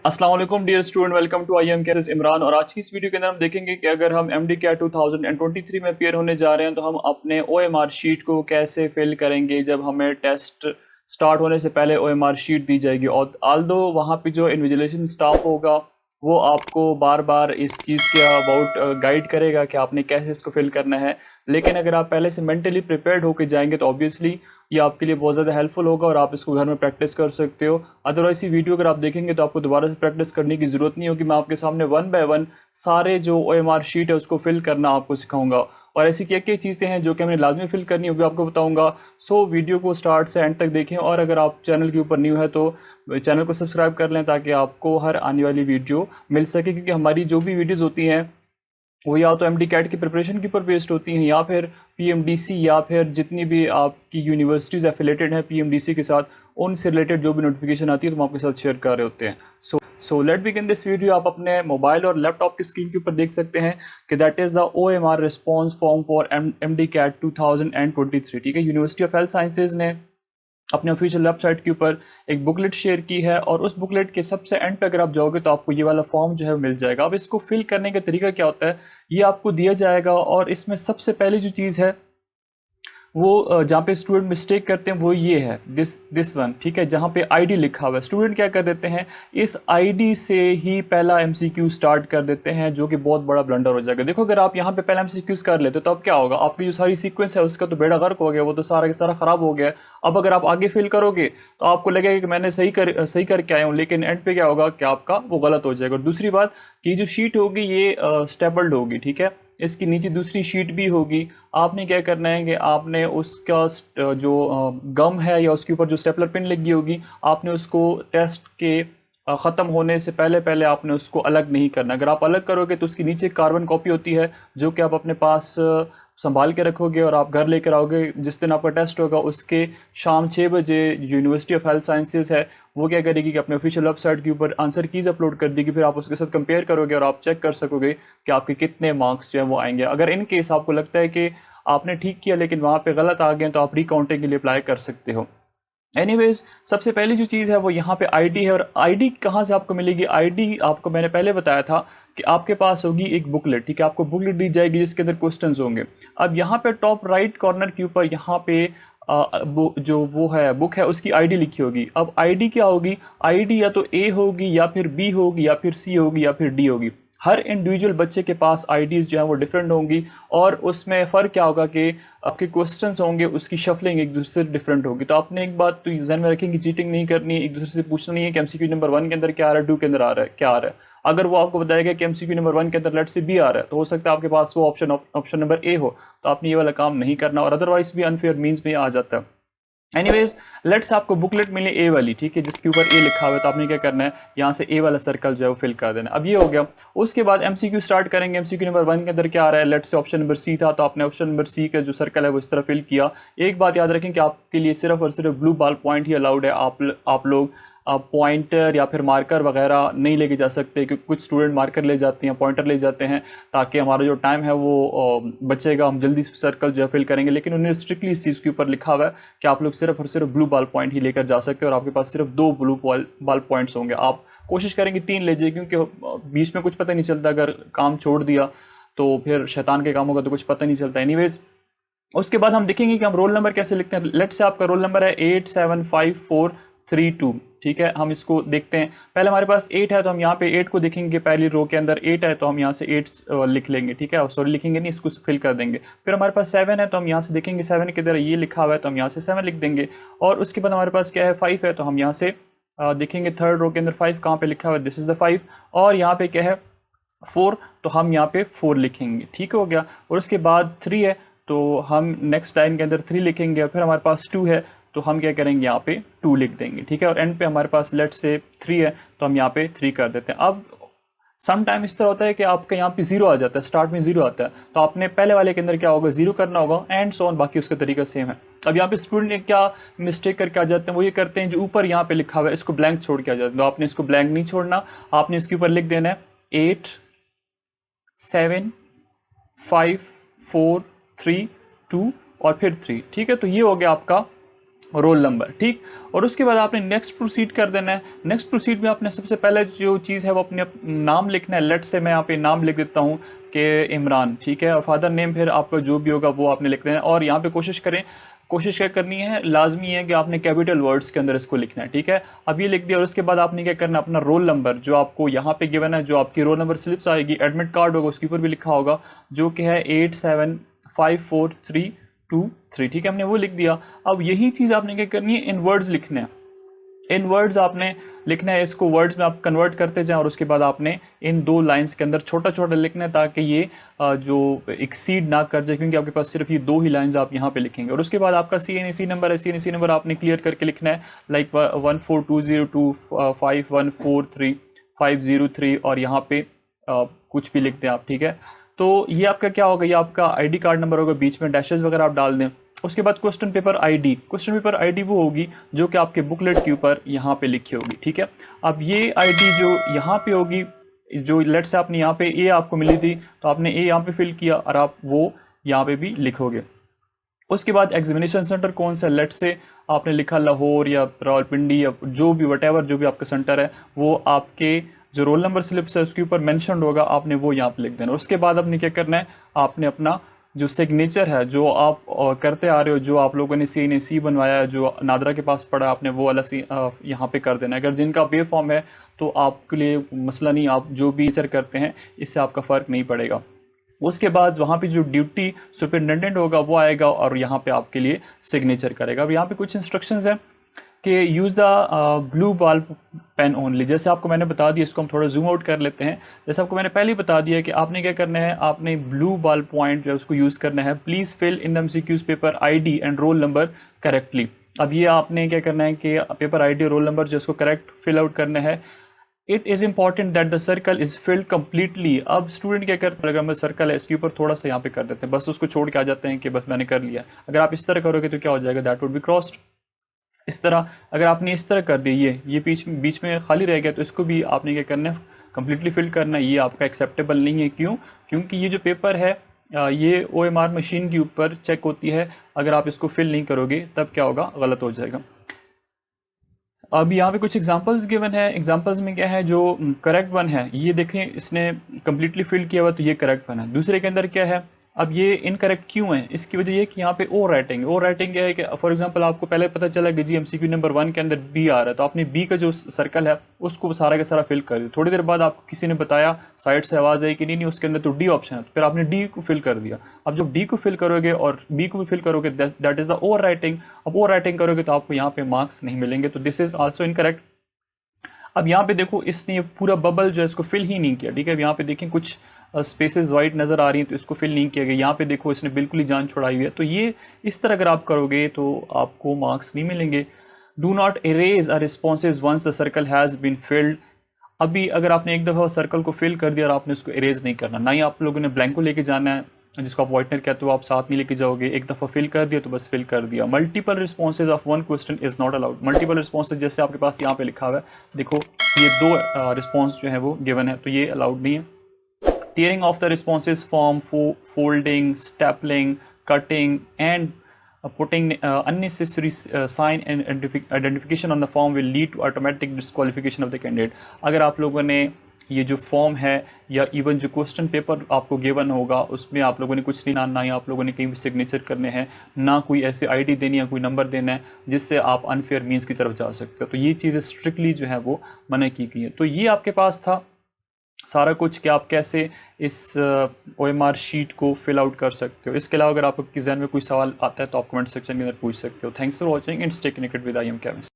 अस्सलाम वालेकुम dear student, welcome to I am cases Imran. और आज की इस वीडियो के अंदर हम देखेंगे कि अगर हम एम डी कैट 2023 में अपियर होने जा रहे हैं तो हम अपने ओ एम आर शीट को कैसे फिल करेंगे जब हमें टेस्ट स्टार्ट होने से पहले ओ एम आर शीट दी जाएगी। और आल्दो वहाँ पे जो इन्विजिलेशन स्टाफ होगा वो आपको बार बार इस चीज़ के अबाउट गाइड करेगा कि आपने कैसे इसको फिल करना है। लेकिन अगर आप पहले से मेंटली प्रिपेयर्ड होकर जाएंगे तो ऑब्वियसली ये आपके लिए बहुत ज़्यादा हेल्पफुल होगा और आप इसको घर में प्रैक्टिस कर सकते हो। अदरवाइज ये वीडियो अगर आप देखेंगे तो आपको दोबारा से प्रैक्टिस करने की ज़रूरत नहीं होगी। मैं आपके सामने वन बाय वन सारे जो ओ एम आर शीट है उसको फिल करना आपको सिखाऊंगा और ऐसी क्या क्या चीज़ें हैं जो कि हमें लाजमी फिल करनी होगी आपको बताऊंगा। सो वीडियो को स्टार्ट से एंड तक देखें और अगर आप चैनल के ऊपर न्यू है तो चैनल को सब्सक्राइब कर लें ताकि आपको हर आने वाली वीडियो मिल सके, क्योंकि हमारी जो भी वीडियोज़ होती हैं वो या तो एम डी कैट की प्रिपरेशन के ऊपर बेस्ड होती हैं या फिर पी एम डी सी या फिर जितनी भी आपकी यूनिवर्सिटीज़ एफिलेटेड हैं पी एम डी सी के साथ उनसे रिलेटेड जो भी नोटिफिकेशन आती है तो हम आपके साथ शेयर कर रहे होते हैं। So let begin this video. आप अपने मोबाइल और लैपटॉप की स्क्रीन के ऊपर देख सकते हैं कि that is the O M R response form for M D CAT 2023। ठीक है, यूनिवर्सिटी ऑफ हेल्थ साइंसेज ने अपने ऑफिशियल वेबसाइट के ऊपर एक बुकलेट शेयर की है और उस बुकलेट के सबसे एंड पे अगर आप जाओगे तो आपको ये वाला फॉर्म जो है मिल जाएगा। अब इसको फिल करने का तरीका क्या होता है ये आपको दिया जाएगा और इसमें सबसे पहली जो चीज़ है वो जहाँ पे स्टूडेंट मिस्टेक करते हैं वो ये है दिस वन। ठीक है, जहाँ पे आईडी लिखा हुआ है स्टूडेंट क्या कर देते हैं इस आईडी से ही पहला एमसीक्यू स्टार्ट कर देते हैं, जो कि बहुत बड़ा ब्लंडर हो जाएगा। देखो अगर आप यहाँ पे पहला एमसीक्यूज कर लेते तो अब क्या होगा, आपकी जो सारी सीक्वेंस है उसका तो बेड़ा गर्क हो गया, वो तो सारा का सारा खराब हो गया। अब अगर आप आगे फिल करोगे तो आपको लगेगा कि मैंने सही करके आया हूँ, लेकिन एंड पे क्या होगा कि आपका वो गलत हो जाएगा। और दूसरी बात कि जो शीट होगी ये स्टेबल्ड होगी। ठीक है, इसकी नीचे दूसरी शीट भी होगी। आपने क्या करना है कि आपने उसका जो गम है या उसके ऊपर जो स्टेपलर पिन लगी होगी आपने उसको टेस्ट के ख़त्म होने से पहले पहले आपने उसको अलग नहीं करना। अगर आप अलग करोगे तो उसकी नीचे कार्बन कॉपी होती है जो कि आप अपने पास संभाल के रखोगे और आप घर लेकर आओगे। जिस दिन आपका टेस्ट होगा उसके शाम 6 बजे यूनिवर्सिटी ऑफ हेल्थ साइंसेज है वो क्या करेगी कि अपने ऑफिशियल वेबसाइट के ऊपर आंसर कीज़ अपलोड कर देगी। फिर आप उसके साथ कंपेयर करोगे और आप चेक कर सकोगे कि आपके कितने मार्क्स जो है वो आएंगे। अगर इन केस आपको लगता है कि आपने ठीक किया लेकिन वहाँ पे गलत आ गए तो आप रिकाउंटिंग के लिए अप्लाई कर सकते हो। एनीवेज सबसे पहली जो चीज़ है वो यहाँ पे आईडी है। और आईडी कहाँ से आपको मिलेगी, आईडी आपको मैंने पहले बताया था कि आपके पास होगी एक बुकलेट। ठीक है, आपको बुकलेट दी जाएगी जिसके अंदर क्वेश्चंस होंगे। अब यहाँ पे टॉप राइट कॉर्नर के ऊपर यहाँ पे जो वो है बुक है उसकी आईडी लिखी होगी। अब आईडी क्या होगी, आईडी या तो ए होगी या फिर बी होगी या फिर सी होगी या फिर डी होगी। हर इंडिविजुअल बच्चे के पास आईडीज़ जो है वो डिफरेंट होंगी और उसमें फ़र्क क्या होगा कि आपके क्वेश्चंस होंगे उसकी शफलिंग एक दूसरे से डिफरेंट होगी। तो आपने एक बात तो ध्यान में रखें कि चीटिंग नहीं करनी है, एक दूसरे से पूछना नहीं है कि एमसीक्यू नंबर 1 के अंदर क्या आ रहा है, 2 के अंदर आ रहा है क्या आ रहा है। अगर वो आपको बताएगा कि एमसीक्यू नंबर 1 के अंदर लेट से बी आ रहा है तो हो सकता है आपके पास वो ऑप्शन नंबर ए हो, तो आपने ये वाला काम नहीं करना और अदरवाइज भी अनफेयर मीन्स में आ जाता है। एनीवेज लेट्स आपको बुकलेट मिली ए वाली, ठीक है, जिसके ऊपर ए लिखा हुआ है। तो आपने क्या करना है यहाँ से ए वाला सर्कल जो है वो फिल कर देना। अब ये हो गया। उसके बाद एमसीक्यू स्टार्ट करेंगे। एमसीक्यू नंबर 1 के अंदर क्या आ रहा है, let's say option number C था तो आपने ऑप्शन नंबर सी का जो सर्कल है वो इस तरह फिल किया। एक बात याद रखें कि आपके लिए सिर्फ और सिर्फ ब्लू बॉल पॉइंट ही अलाउड है। आप लोग पॉइंटर या फिर मार्कर वगैरह नहीं लेके जा सकते, क्योंकि कुछ स्टूडेंट मार्कर ले जाते हैं पॉइंटर ले जाते हैं ताकि हमारा जो टाइम है वो बचेगा, हम जल्दी सर्कल जो है फिल करेंगे। लेकिन उन्होंने स्ट्रिक्टली इस चीज़ के ऊपर लिखा हुआ है कि आप लोग सिर्फ और सिर्फ ब्लू बॉल पॉइंट ही लेकर जा सकते हैं और आपके पास सिर्फ 2 ब्लू बॉल पॉइंट्स होंगे। आप कोशिश करेंगे 3 ले जाइए, क्योंकि बीच में कुछ पता नहीं चलता, अगर काम छोड़ दिया तो फिर शैतान के काम होगा तो कुछ पता नहीं चलता। एनीवेज उसके बाद हम देखेंगे कि हम रोल नंबर कैसे लिखते हैं। लेट से आपका रोल नंबर है 875432। ठीक है, हम इसको देखते हैं। पहले हमारे पास 8 है तो हम यहाँ पे 8 को देखेंगे। पहली रो के अंदर 8 है तो हम यहाँ से 8 लिख लेंगे। ठीक है, सॉरी लिखेंगे नहीं, इसको फिल कर देंगे। फिर हमारे पास 7 है तो हम यहाँ से देखेंगे 7 के अंदर ये लिखा हुआ है तो हम यहाँ से 7 लिख देंगे। और उसके बाद हमारे पास क्या है 5 है तो हम यहाँ से देखेंगे थर्ड रो के अंदर 5 कहाँ पे लिखा हुआ है, दिस इज़ द 5। और यहाँ पे क्या है 4 तो हम यहाँ पे 4 लिखेंगे। ठीक हो गया। और उसके बाद 3 है तो हम नेक्स्ट लाइन के अंदर 3 लिखेंगे। और फिर हमारे पास 2 है तो हम क्या करेंगे यहाँ पे 2 लिख देंगे। ठीक है, और एंड पे हमारे पास लेट से 3 है तो हम यहाँ पे 3 कर देते हैं। अब सम टाइम इस तरह होता है कि आपका यहाँ पे 0 आ जाता है, स्टार्ट में 0 आता है तो आपने पहले वाले के अंदर क्या होगा 0 करना होगा एंड सो ऑन, बाकी उसका तरीका सेम है। अब यहाँ पे स्टूडेंट ने क्या मिस्टेक करके आ जाते हैं, वो ये करते हैं जो ऊपर यहाँ पे लिखा हुआ है इसको ब्लैंक छोड़ के आ जाते हैं। तो आपने इसको ब्लैंक नहीं छोड़ना, आपने इसके ऊपर लिख देना है 8 7 5 4 3 2 और फिर 3। ठीक है, तो ये हो गया आपका रोल नंबर, ठीक। और उसके बाद आपने नेक्स्ट प्रोसीड कर देना है। नेक्स्ट प्रोसीड में आपने सबसे पहले जो चीज़ है वो अपने नाम लिखना है। लेट से मैं यहाँ पे नाम लिख देता हूँ कि इमरान, ठीक है। और फादर नेम फिर आपका जो भी होगा वो आपने लिख देना है। और यहाँ पे कोशिश क्या करनी है, लाजमी है कि आपने कैपिटल वर्ड्स के अंदर इसको लिखना है, ठीक है। अब ये लिख दिया और उसके बाद आपने क्या करना है, अपना रोल नंबर जो आपको यहाँ पे गिवन है, जो आपकी रोल नंबर स्लिप्स आएगी, एडमिट कार्ड होगा उसके ऊपर भी लिखा होगा, जो कि है 875432 ठीक है, हमने वो लिख दिया। अब यही चीज़ आपने क्या करनी है, इन वर्ड्स लिखने हैं। इन वर्ड्स आपने लिखना है, इसको वर्ड्स में आप कन्वर्ट करते जाएं और उसके बाद आपने इन 2 लाइंस के अंदर छोटा छोटा लिखना है, ताकि ये जो एक्सीड ना कर जाए, क्योंकि आपके पास सिर्फ ये 2 ही लाइंस आप यहाँ पे लिखेंगे। और उसके बाद आपका CNAC नंबर है, CNAC नंबर आपने क्लियर करके लिखना है, लाइक 142025143503 और यहाँ पे कुछ भी लिख दें आप, ठीक है। तो ये आपका क्या होगा, ये आपका ID कार्ड नंबर होगा, बीच में डैशेस वगैरह आप डाल दें। उसके बाद क्वेश्चन पेपर ID वो होगी जो कि आपके बुकलेट के ऊपर यहाँ पे लिखी होगी, ठीक है। अब ये ID जो यहाँ पे होगी, जो लेट से आपने यहाँ पे A आपको मिली थी तो आपने A यहाँ पे फिल किया और आप वो यहाँ पे भी लिखोगे। उसके बाद एग्जामिनेशन सेंटर कौन सा, लेट से आपने लिखा लाहौर या रावलपिंडी या जो भी वटेवर जो भी आपका सेंटर है, वो आपके जो रोल नंबर स्लिप्स है उसके ऊपर मेंशन होगा, आपने वो यहाँ पे लिख देना। उसके बाद आपने क्या करना है, आपने अपना जो सिग्नेचर है जो आप करते आ रहे हो, जो आप लोगों ने CNAC बनवाया है, जो नादरा के पास पड़ा, आपने वो वाला यहाँ पे कर देना है। अगर जिनका बे फॉर्म है तो आपके लिए मसला नहीं, आप जो भी टीचर करते हैं इससे आपका फ़र्क नहीं पड़ेगा। उसके बाद वहाँ पे जो ड्यूटी सुपरिटेंडेंट होगा वो आएगा और यहाँ पे आपके लिए सिग्नेचर करेगा। अब यहाँ पे कुछ इंस्ट्रक्शंस हैं कि use the blue ball pen only. जैसे आपको मैंने बता दिया, इसको हम थोड़ा जूम आउट कर लेते हैं। जैसे आपको मैंने पहले ही बता दिया कि आपने क्या करना है, आपने ब्लू बॉल पॉइंट जो है उसको यूज़ करना है। Please fill in the MCQs paper ID and roll number correctly. अब ये आपने क्या करना है कि पेपर ID और रोल नंबर जो इसको करेक्ट फिल आउट करना है। It is important that the circle is filled completely. अब स्टूडेंट क्या करते हैं, अगर मैं सर्कल है इसके ऊपर थोड़ा सा यहाँ पे कर देते हैं, बस उसको छोड़ के आ जाते हैं कि बस मैंने कर लिया। अगर आप इस तरह करोगे तो क्या हो जाएगा, दैट वुड बी क्रॉस्ड। इस तरह अगर आपने इस तरह कर दिया, ये बीच में खाली रह गया, तो इसको भी आपने क्या करना है, कम्प्लीटली फिल करना है। ये आपका एक्सेप्टेबल नहीं है। क्यों? क्योंकि ये जो पेपर है ये OMR मशीन के ऊपर चेक होती है। अगर आप इसको फिल नहीं करोगे तब क्या होगा, गलत हो जाएगा। अब यहाँ पे कुछ एग्जांपल्स गिवन है। एग्जांपल्स में क्या है, जो करेक्ट वन है ये देखें, इसने कम्प्लीटली फिल किया हुआ तो ये करेक्ट वन है। दूसरे के अंदर क्या है, अब ये इनकरेक्ट क्यों है, इसकी वजह ये कि यहाँ पे ओ राइटिंग क्या है कि फॉर एग्जांपल आपको पहले पता चला कि जी MCQ नंबर 1 के अंदर B आ रहा है, तो आपने B का जो सर्कल है उसको सारा का सारा फिल कर दिया। थोड़ी देर बाद आपको किसी ने बताया, साइड से आवाज़ आई कि नहीं उसके अंदर तो D ऑप्शन है, तो फिर आपने D को फिल कर दिया। अब जब D को फिल करोगे और B को भी फिल करोगे, that is the over writing. अब ओवर राइटिंग करोगे तो आपको यहाँ पे मार्क्स नहीं मिलेंगे, तो दिस इज ऑल्सो इनकरेक्ट। अब यहाँ पे देखो, इसने ये पूरा बबल जो है इसको फिल ही नहीं किया, ठीक है। अब यहाँ पे देखें कुछ स्पेसेस वाइट नज़र आ रही हैं तो इसको फिल नहीं किया गया। यहाँ पे देखो इसने बिल्कुल ही जान छुड़ाई हुई है, तो ये इस तरह अगर आप करोगे तो आपको मार्क्स नहीं मिलेंगे। Do not erase a responses once the circle has been filled. अभी अगर आपने एक दफ़ा सर्कल को फिल कर दिया और आपने उसको इरेज नहीं करना, ना ही आप लोगों ने ब्लैंको लेके जाना है जिसको आप वाइटनर कहते हो, आप साथ नहीं लेके जाओगे। एक दफ़ा फिल कर दिया तो बस फिल कर दिया। Multiple responses of one question is not allowed. Multiple responses जैसे आपके पास यहाँ पे लिखा हुआ है, देखो ये 2 रिस्पॉन्स जो है वो गिवन है, तो ये अलाउड नहीं है। Tearing off the responses form, folding, stapling, cutting, and putting unnecessary sign and identification on the form will lead to automatic disqualification of the candidate. अगर आप लोगों ने ये जो फॉर्म है या इवन जो क्वेश्चन पेपर आपको गिवन होगा उसमें आप लोगों ने कुछ नहीं ना ही आप लोगों ने कहीं भी सिग्नेचर करने हैं, ना कोई ऐसी ID देनी है, कोई नंबर देना है जिससे आप अनफेयर मीन्स की तरफ जा सकते हो, तो ये चीज़ें स्ट्रिक्टली जो है वो मना की गई है। तो ये आपके पास था सारा कुछ कि आप कैसे इस OMR शीट को फिल आउट कर सकते हो। इसके अलावा अगर आपके जहन में कोई सवाल आता है तो आप कमेंट सेक्शन के अंदर पूछ सकते हो। Thanks for watching and stay connected with IM chemist.